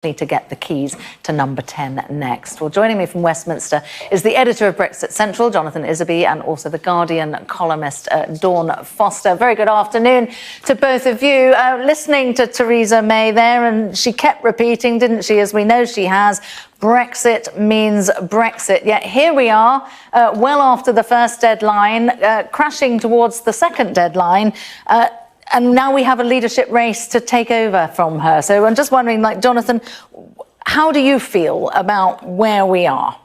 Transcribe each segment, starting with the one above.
to get the keys to number 10 next. Well, joining me from Westminster is the editor of Brexit Central, Jonathan Isaby, and also the Guardian columnist, Dawn Foster. Very good afternoon to both of you. Listening to Theresa May there, and she kept repeating, didn't she, as we know she has, Brexit means Brexit. Yet here we are, well after the first deadline, crashing towards the second deadline, and now we have a leadership race to take over from her. So I'm just wondering, like, Jonathan, how do you feel about where we are?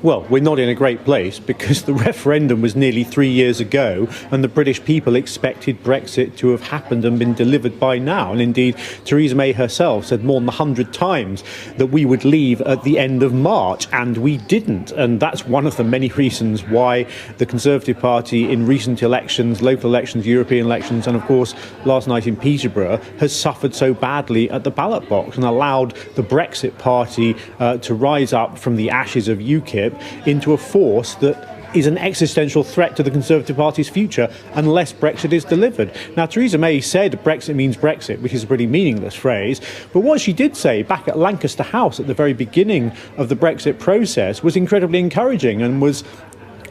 Well, we're not in a great place because the referendum was nearly 3 years ago and the British people expected Brexit to have happened and been delivered by now. And indeed, Theresa May herself said more than 100 times that we would leave at the end of March, and we didn't. And that's one of the many reasons why the Conservative Party in recent elections, local elections, European elections, and of course last night in Peterborough, has suffered so badly at the ballot box and allowed the Brexit Party to rise up from the ashes of UKIP into a force that is an existential threat to the Conservative Party's future unless Brexit is delivered. Now, Theresa May said Brexit means Brexit, which is a pretty meaningless phrase, but what she did say back at Lancaster House at the very beginning of the Brexit process was incredibly encouraging and was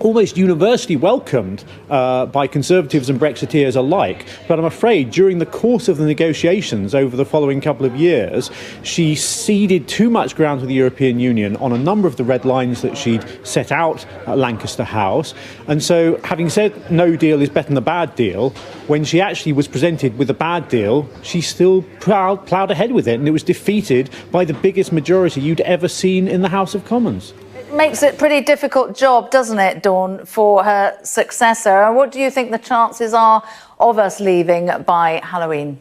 almost universally welcomed by Conservatives and Brexiteers alike. But I'm afraid during the course of the negotiations over the following couple of years, she ceded too much ground to the European Union on a number of the red lines that she'd set out at Lancaster House. And so, having said no deal is better than a bad deal, when she actually was presented with a bad deal, she still ploughed ahead with it, and it was defeated by the biggest majority you'd ever seen in the House of Commons. Makes it a pretty difficult job, doesn't it, Dawn, for her successor? What do you think the chances are of us leaving by Halloween?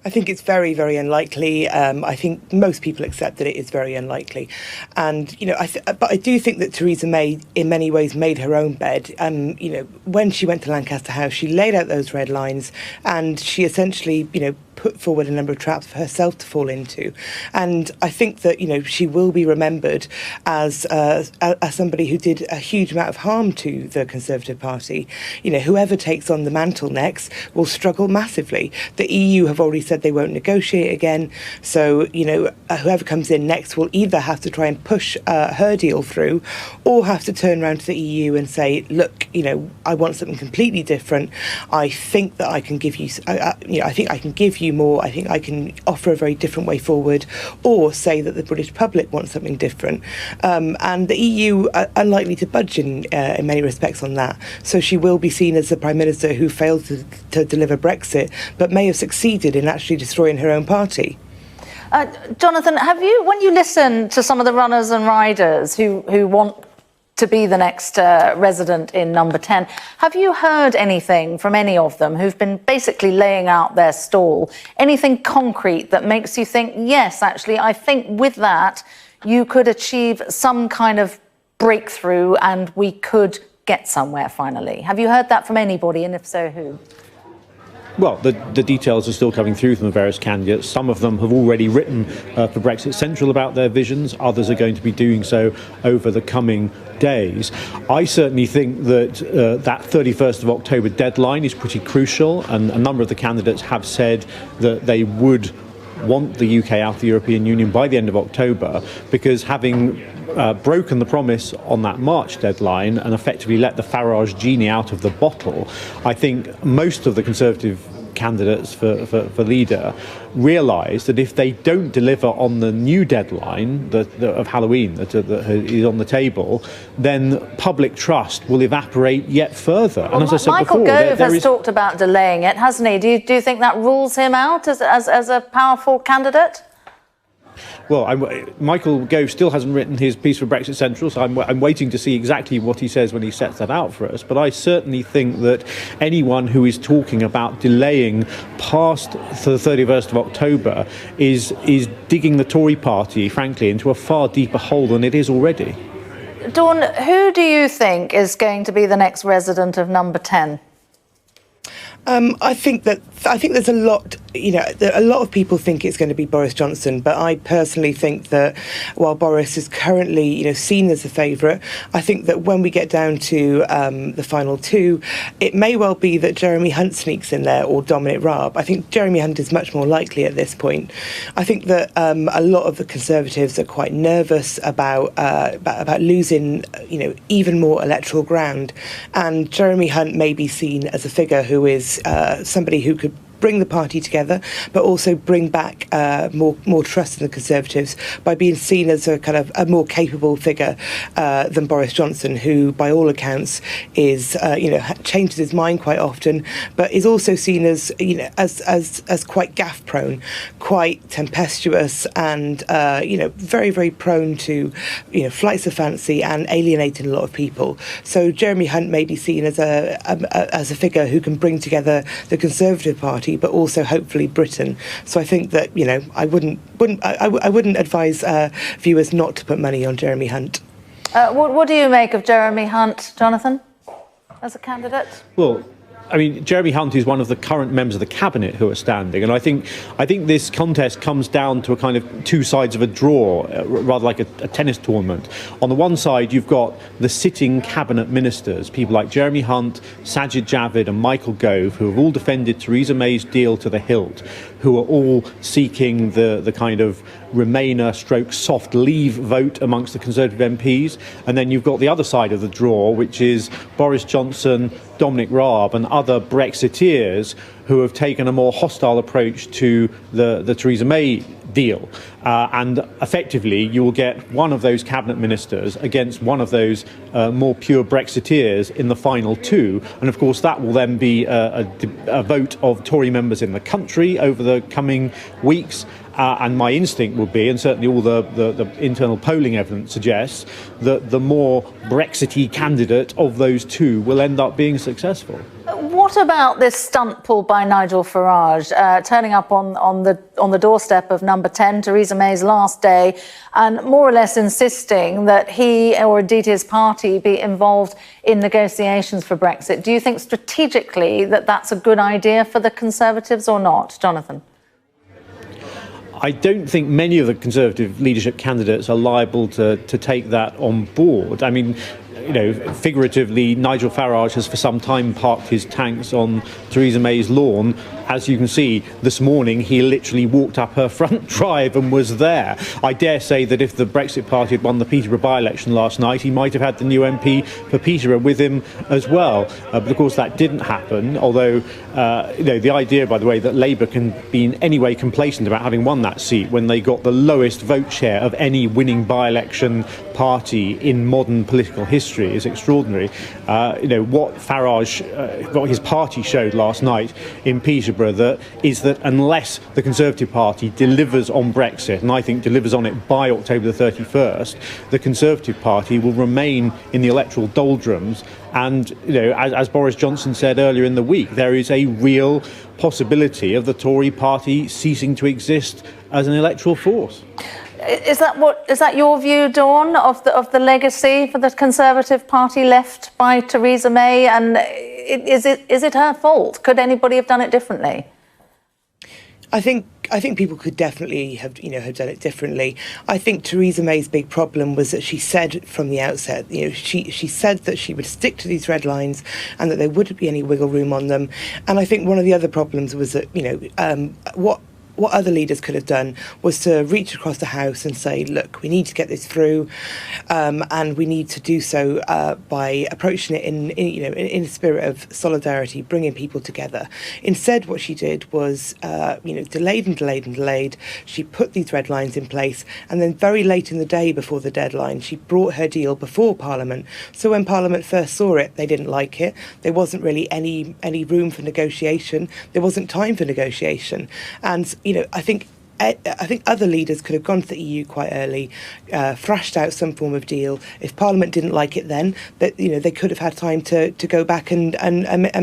I think it's very, very unlikely. I think most people accept that it is very unlikely. And, you know, but I do think that Theresa May, in many ways, made her own bed. You know, when she went to Lancaster House, she laid out those red lines and she essentially, you know, put forward a number of traps for herself to fall into. And I think that, you know, she will be remembered as somebody who did a huge amount of harm to the Conservative Party. You know, whoever takes on the mantle next will struggle massively. The EU have already said they won't negotiate again. So, you know, whoever comes in next will either have to try and push her deal through or have to turn around to the EU and say, look, you know, I want something completely different. I think that I can give you, you know, I think I can give you more. I think I can offer a very different way forward, or say that the British public wants something different. And the EU are unlikely to budge in many respects on that. So she will be seen as the Prime Minister who failed to deliver Brexit, but may have succeeded in actually destroying her own party. Jonathan, have you, when you listen to some of the runners and riders who want to be the next resident in number 10, have you heard anything from any of them who've been basically laying out their stall? Anything concrete that makes you think, yes, actually, I think with that you could achieve some kind of breakthrough and we could get somewhere finally? Have you heard that from anybody, and if so, who? Well, the details are still coming through from the various candidates. Some of them have already written for Brexit Central about their visions. Others are going to be doing so over the coming days. I certainly think that that 31st of October deadline is pretty crucial, and a number of the candidates have said that they would want the UK out of the European Union by the end of October, because having broken the promise on that March deadline and effectively let the Farage genie out of the bottle, I think most of the Conservative candidates for leader realise that if they don't deliver on the new deadline of Halloween that is on the table, then public trust will evaporate yet further. Well, and as I said Michael before, Gove has talked about delaying it, hasn't he? Do you think that rules him out as a powerful candidate? Well, Michael Gove still hasn't written his piece for Brexit Central, so I'm waiting to see exactly what he says when he sets that out for us. But I certainly think that anyone who is talking about delaying past the 31st of October is digging the Tory party, frankly, into a far deeper hole than it is already. Dawn, who do you think is going to be the next resident of number 10? I think that I think there's a lot, a lot of people think it's going to be Boris Johnson, but I personally think that while Boris is currently, seen as the favourite, I think that when we get down to the final two, it may well be that Jeremy Hunt sneaks in there or Dominic Raab. I think Jeremy Hunt is much more likely at this point. I think that a lot of the Conservatives are quite nervous about losing, even more electoral ground, and Jeremy Hunt may be seen as a figure who is somebody who could bring the party together, but also bring back more trust in the Conservatives by being seen as a kind of a more capable figure than Boris Johnson, who, by all accounts, is changes his mind quite often, but is also seen as as quite gaffe prone, quite tempestuous, and very, very prone to flights of fancy and alienating a lot of people. So Jeremy Hunt may be seen as a figure who can bring together the Conservative Party, but also hopefully Britain. So I think that I wouldn't advise viewers not to put money on Jeremy Hunt. What do you make of Jeremy Hunt, Jonathan, as a candidate? Well, I mean, Jeremy Hunt is one of the current members of the cabinet who are standing, and I think this contest comes down to a kind of two sides of a draw, rather like a tennis tournament. On the one side, you've got the sitting cabinet ministers, people like Jeremy Hunt, Sajid Javid, and Michael Gove, who have all defended Theresa May's deal to the hilt, who are all seeking the kind of Remainer stroke soft leave vote amongst the Conservative MPs. And then you've got the other side of the draw, which is Boris Johnson, Dominic Raab and other Brexiteers who have taken a more hostile approach to the Theresa May deal. And effectively, you will get one of those cabinet ministers against one of those more pure Brexiteers in the final two. And of course, that will then be a vote of Tory members in the country over the coming weeks. And my instinct would be, and certainly all the internal polling evidence suggests, that the more Brexity candidate of those two will end up being successful. What about this stunt pulled by Nigel Farage, turning up on the doorstep of number 10, Theresa May's last day, and more or less insisting that he, or indeed his party, be involved in negotiations for Brexit? Do you think strategically that that's a good idea for the Conservatives or not, Jonathan? I don't think many of the Conservative leadership candidates are liable to take that on board. I mean, figuratively, Nigel Farage has for some time parked his tanks on Theresa May's lawn. As you can see, this morning he literally walked up her front drive and was there. I dare say that if the Brexit Party had won the Peterborough by-election last night, he might have had the new MP for Peterborough with him as well. But of course that didn't happen, although the idea, by the way, that Labour can be in any way complacent about having won that seat when they got the lowest vote share of any winning by-election party in modern political history is extraordinary. What Farage, what his party showed last night in Peterborough, is that unless the Conservative Party delivers on Brexit, and I think delivers on it by October the 31st, the Conservative Party will remain in the electoral doldrums. And, as Boris Johnson said earlier in the week, there is a real possibility of the Tory party ceasing to exist as an electoral force. Is that your view, Dawn, of the legacy for the Conservative Party left by Theresa May? And is it her fault? Could anybody have done it differently? I think people could definitely have done it differently. I think Theresa May's big problem was that she said from the outset, she said that she would stick to these red lines and that there wouldn't be any wiggle room on them. And I think one of the other problems was that what other leaders could have done was to reach across the House and say, look, we need to get this through, and we need to do so by approaching it in a spirit of solidarity, bringing people together. Instead, what she did was, delayed and delayed and delayed. She put these red lines in place, and then very late in the day before the deadline, she brought her deal before Parliament. So when Parliament first saw it, they didn't like it. There wasn't really any room for negotiation. There wasn't time for negotiation. And I think other leaders could have gone to the EU quite early, thrashed out some form of deal. If Parliament didn't like it then, that they could have had time to go back and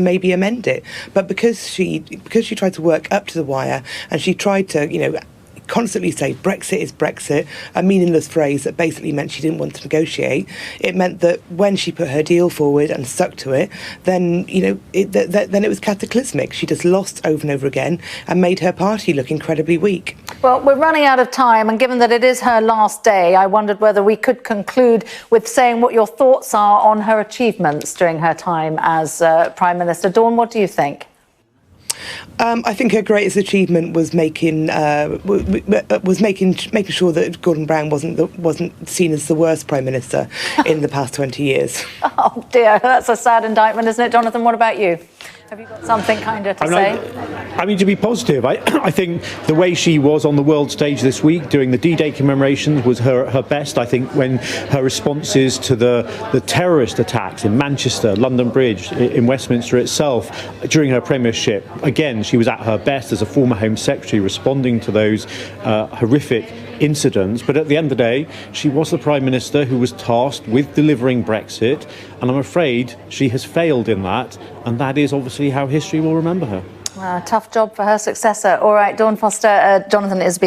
maybe amend it. But because she tried to work up to the wire and she tried to constantly say Brexit is Brexit, a meaningless phrase that basically meant she didn't want to negotiate. It meant that when she put her deal forward and stuck to it, then then it was cataclysmic. She just lost over and over again and made her party look incredibly weak. Well, we're running out of time, and given that it is her last day, I wondered whether we could conclude with saying what your thoughts are on her achievements during her time as Prime Minister. Dawn, what do you think? I think her greatest achievement was making sure that Gordon Brown wasn't seen as the worst Prime Minister in the past 20 years. Oh dear, that's a sad indictment, isn't it, Jonathan? What about you? Have you got something kinder to say? I mean, to be positive, I think the way she was on the world stage this week during the D-Day commemorations was her best. I think when her responses to the terrorist attacks in Manchester, London Bridge, in Westminster itself, during her premiership, again, she was at her best as a former Home Secretary responding to those horrific incidents. But at the end of the day, she was the Prime Minister who was tasked with delivering Brexit, and I'm afraid she has failed in that, and that is obviously how history will remember her. Tough job for her successor. All right, Dawn Foster, Jonathan Isaby.